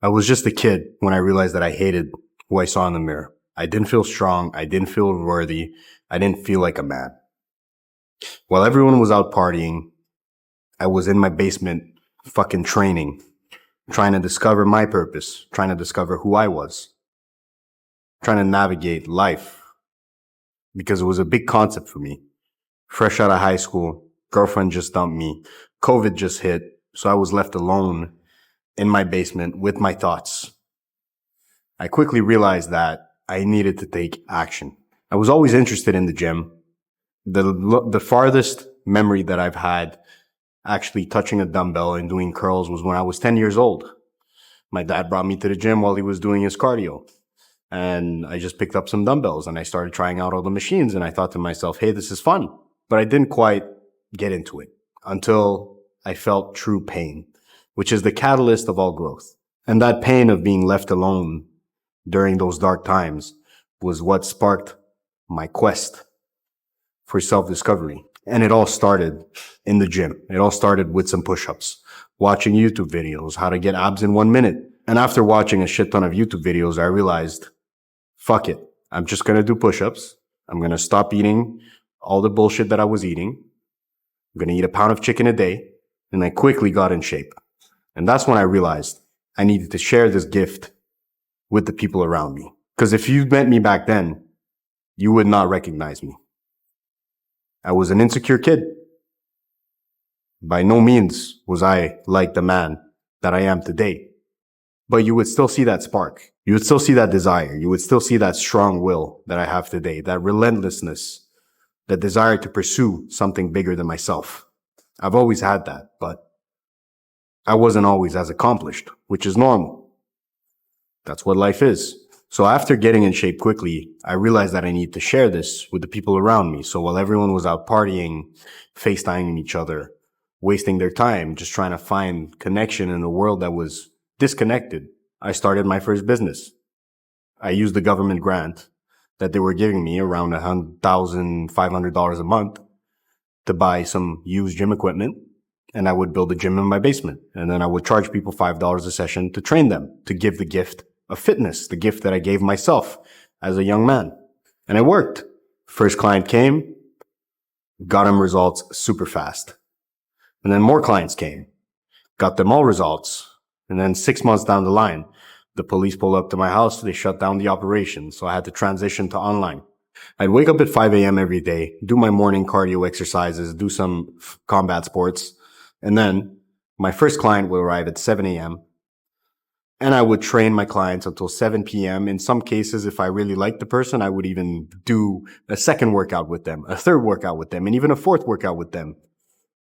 I was just a kid when I realized that I hated who I saw in the mirror. I didn't feel strong. I didn't feel worthy. I didn't feel like a man. While everyone was out partying, I was in my basement fucking training, trying to discover my purpose, trying to discover who I was, trying to navigate life because it was a big concept for me. Fresh out of high school, girlfriend just dumped me. COVID just hit, so I was left alone in my basement with my thoughts. I quickly realized that I needed to take action. I was always interested in the gym. The farthest memory that I've had actually touching a dumbbell and doing curls was when I was 10 years old. My dad brought me to the gym while he was doing his cardio. And I just picked up some dumbbells and I started trying out all the machines. And I thought to myself, hey, this is fun. But I didn't quite get into it until I felt true pain, which is the catalyst of all growth. And that pain of being left alone during those dark times was what sparked my quest for self-discovery. And it all started in the gym. It all started with some push-ups, watching YouTube videos, how to get abs in 1 minute. And after watching a shit ton of YouTube videos, I realized, fuck it. I'm just going to do push-ups. I'm going to stop eating all the bullshit that I was eating. I'm going to eat a pound of chicken a day. And I quickly got in shape. And that's when I realized I needed to share this gift with the people around me. Because if you met me back then, you would not recognize me. I was an insecure kid. By no means was I like the man that I am today. But you would still see that spark. You would still see that desire. You would still see that strong will that I have today, that relentlessness, that desire to pursue something bigger than myself. I've always had that, but I wasn't always as accomplished, which is normal. That's what life is. So after getting in shape quickly, I realized that I need to share this with the people around me. So while everyone was out partying, FaceTiming each other, wasting their time, just trying to find connection in a world that was disconnected, I started my first business. I used the government grant that they were giving me around $1,500 a month to buy some used gym equipment. And I would build a gym in my basement. And then I would charge people $5 a session to train them, to give the gift of fitness, the gift that I gave myself as a young man. And it worked. First client came, got him results super fast. And then more clients came, got them all results. And then 6 months down the line, the police pulled up to my house. They shut down the operation. So I had to transition to online. I'd wake up at 5 a.m. every day, do my morning cardio exercises, do some combat sports. And then my first client would arrive at 7 a.m. And I would train my clients until 7 p.m. In some cases, if I really liked the person, I would even do a second workout with them, a third workout with them, and even a fourth workout with them,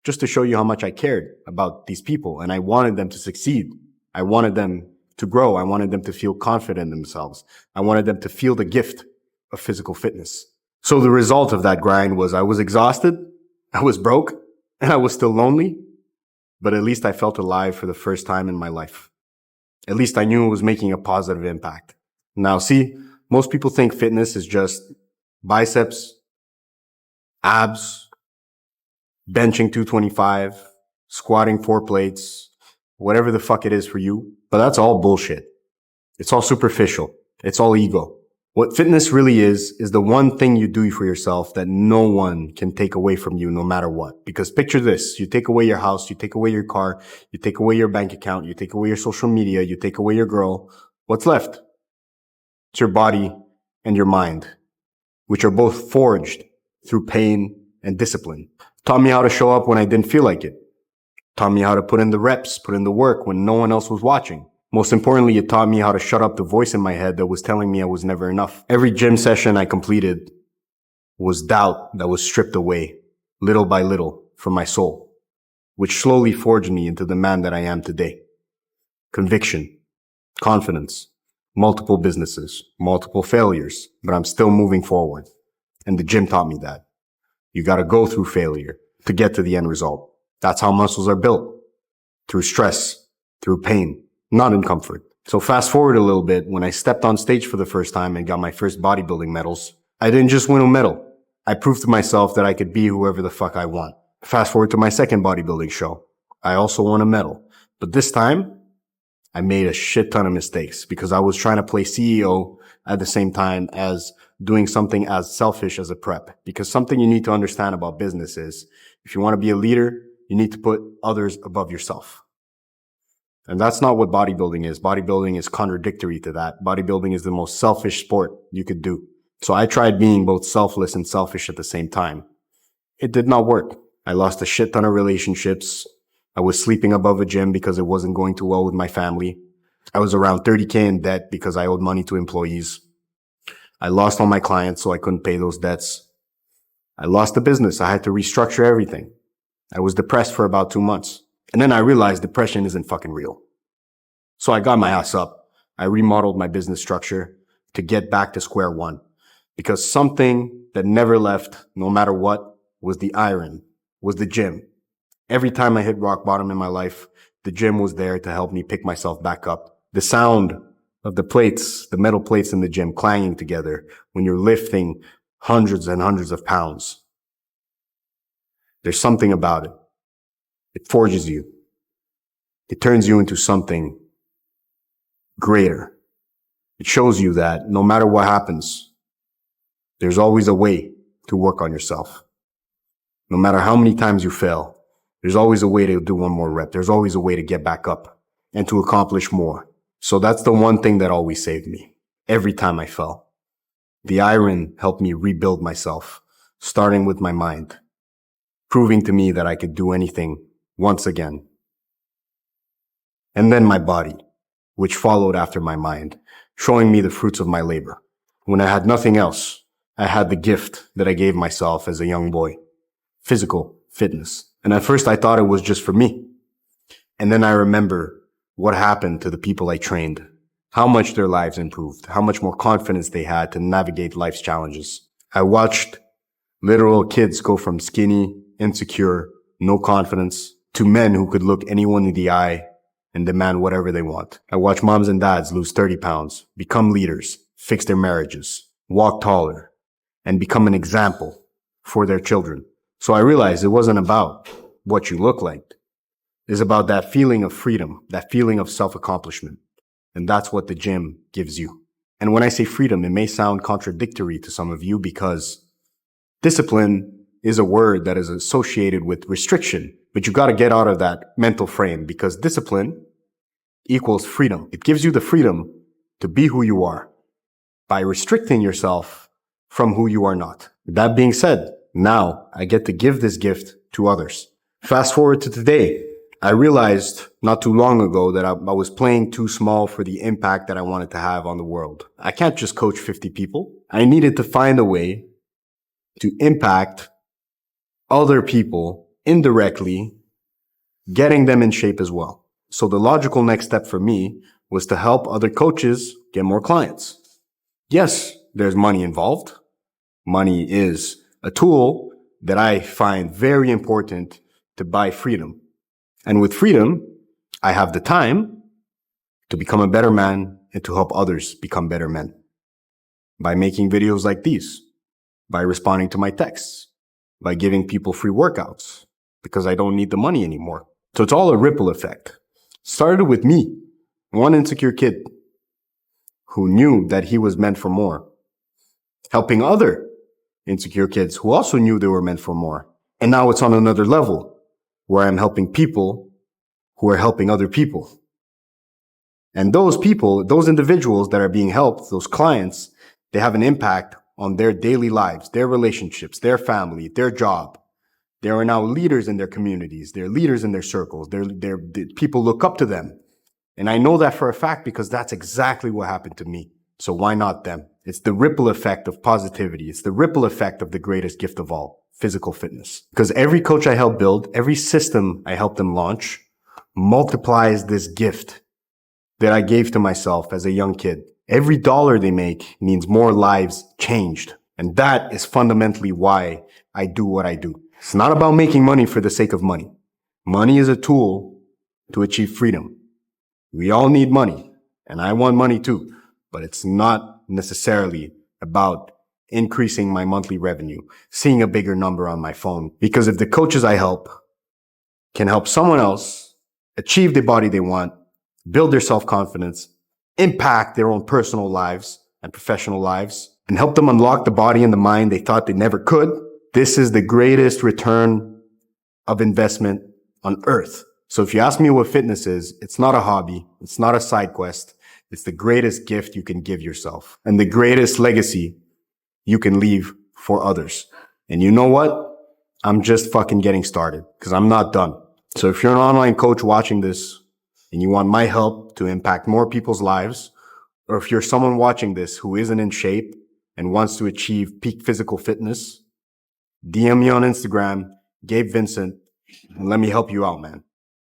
just to show you how much I cared about these people. And I wanted them to succeed. I wanted them to grow. I wanted them to feel confident in themselves. I wanted them to feel the gift of physical fitness. So the result of that grind was I was exhausted, I was broke, and I was still lonely. But at least I felt alive for the first time in my life. At least I knew it was making a positive impact. Now, see, most people think fitness is just biceps, abs, benching 225, squatting 4 plates, whatever the fuck it is for you. But that's all bullshit. It's all superficial. It's all ego. What fitness really is the one thing you do for yourself that no one can take away from you no matter what. Because picture this, you take away your house, you take away your car, you take away your bank account, you take away your social media, you take away your girl. What's left? It's your body and your mind, which are both forged through pain and discipline. Taught me how to show up when I didn't feel like it. Taught me how to put in the reps, put in the work when no one else was watching. Most importantly, it taught me how to shut up the voice in my head that was telling me I was never enough. Every gym session I completed was doubt that was stripped away, little by little, from my soul, which slowly forged me into the man that I am today. Conviction, confidence, multiple businesses, multiple failures, but I'm still moving forward. And the gym taught me that. You gotta go through failure to get to the end result. That's how muscles are built. Through stress, through pain. Not in comfort. So fast forward a little bit, when I stepped on stage for the first time and got my first bodybuilding medals, I didn't just win a medal. I proved to myself that I could be whoever the fuck I want. Fast forward to my second bodybuilding show. I also won a medal. But this time, I made a shit ton of mistakes because I was trying to play CEO at the same time as doing something as selfish as a prep. Because something you need to understand about business is if you want to be a leader, you need to put others above yourself. And that's not what bodybuilding is. Bodybuilding is contradictory to that. Bodybuilding is the most selfish sport you could do. So I tried being both selfless and selfish at the same time. It did not work. I lost a shit ton of relationships. I was sleeping above a gym because it wasn't going too well with my family. I was around 30K in debt because I owed money to employees. I lost all my clients, so I couldn't pay those debts. I lost the business. I had to restructure everything. I was depressed for about 2 months. And then I realized depression isn't fucking real. So I got my ass up. I remodeled my business structure to get back to square one. Because something that never left, no matter what, was the iron, was the gym. Every time I hit rock bottom in my life, the gym was there to help me pick myself back up. The sound of the plates, the metal plates in the gym clanging together when you're lifting hundreds and hundreds of pounds. There's something about it. It forges you. It turns you into something greater. It shows you that no matter what happens, there's always a way to work on yourself. No matter how many times you fail, there's always a way to do one more rep. There's always a way to get back up and to accomplish more. So that's the one thing that always saved me every time I fell. The iron helped me rebuild myself, starting with my mind, proving to me that I could do anything once again. And then my body, which followed after my mind, showing me the fruits of my labor. When I had nothing else, I had the gift that I gave myself as a young boy, physical fitness. And at first I thought it was just for me. And then I remember what happened to the people I trained, how much their lives improved, how much more confidence they had to navigate life's challenges. I watched literal kids go from skinny, insecure, no confidence, to men who could look anyone in the eye and demand whatever they want. I watched moms and dads lose 30 pounds, become leaders, fix their marriages, walk taller, and become an example for their children. So I realized it wasn't about what you look like. It's about that feeling of freedom, that feeling of self-accomplishment. And that's what the gym gives you. And when I say freedom, it may sound contradictory to some of you because discipline is a word that is associated with restriction. But you got to get out of that mental frame because discipline equals freedom. It gives you the freedom to be who you are by restricting yourself from who you are not. That being said, now I get to give this gift to others. Fast forward to today. I realized not too long ago that I was playing too small for the impact that I wanted to have on the world. I can't just coach 50 people. I needed to find a way to impact other people indirectly, getting them in shape as well. So the logical next step for me was to help other coaches get more clients. Yes, there's money involved. Money is a tool that I find very important to buy freedom. And with freedom, I have the time to become a better man and to help others become better men. By making videos like these, by responding to my texts, by giving people free workouts, because I don't need the money anymore. So it's all a ripple effect. Started with me, one insecure kid who knew that he was meant for more, helping other insecure kids who also knew they were meant for more. And now it's on another level where I'm helping people who are helping other people. And those people, those individuals that are being helped, those clients, they have an impact on their daily lives, their relationships, their family, their job. They are now leaders in their communities. They're leaders in their circles. People look up to them. And I know that for a fact because that's exactly what happened to me. So why not them? It's the ripple effect of positivity. It's the ripple effect of the greatest gift of all, physical fitness. Because every coach I help build, every system I help them launch, multiplies this gift that I gave to myself as a young kid. Every dollar they make means more lives changed. And that is fundamentally why I do what I do. It's not about making money for the sake of money. Money is a tool to achieve freedom. We all need money, and I want money too, but it's not necessarily about increasing my monthly revenue, seeing a bigger number on my phone. Because if the coaches I help can help someone else achieve the body they want, build their self-confidence, impact their own personal lives and professional lives, and help them unlock the body and the mind they thought they never could. This is the greatest return of investment on earth. So if you ask me what fitness is, it's not a hobby. It's not a side quest. It's the greatest gift you can give yourself and the greatest legacy you can leave for others. And you know what? I'm just fucking getting started because I'm not done. So if you're an online coach watching this and you want my help to impact more people's lives, or if you're someone watching this who isn't in shape and wants to achieve peak physical fitness, DM me on Instagram, Gabe Vincent, and let me help you out, man.